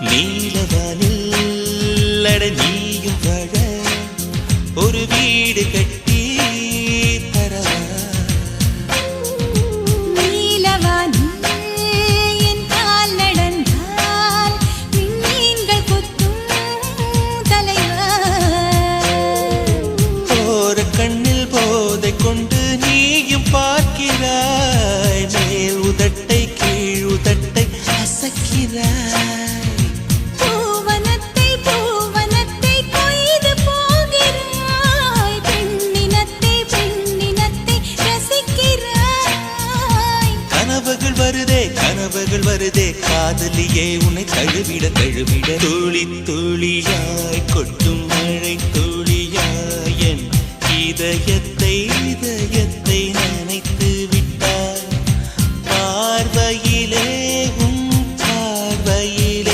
நீலவானில் அட நீயும் வாழ ஒரு வீடு கட்டி தரவா நீலவானில் என் கால் நடந்தால் விண்மீன்கள் கொத்தும் தலைவா ஓர கண்ணில் போதை கொண்டு நீயும் பார்க்கிறாய் மேல் உதட்டை கீழ் உதட்டை அசக்கிறாய் கனவுகள் வருதே காதலியே உன்னை தழுவிட தழுவிட துளி துளியாய் கொட்டும் மழை துளியாய் என் இதயத்தை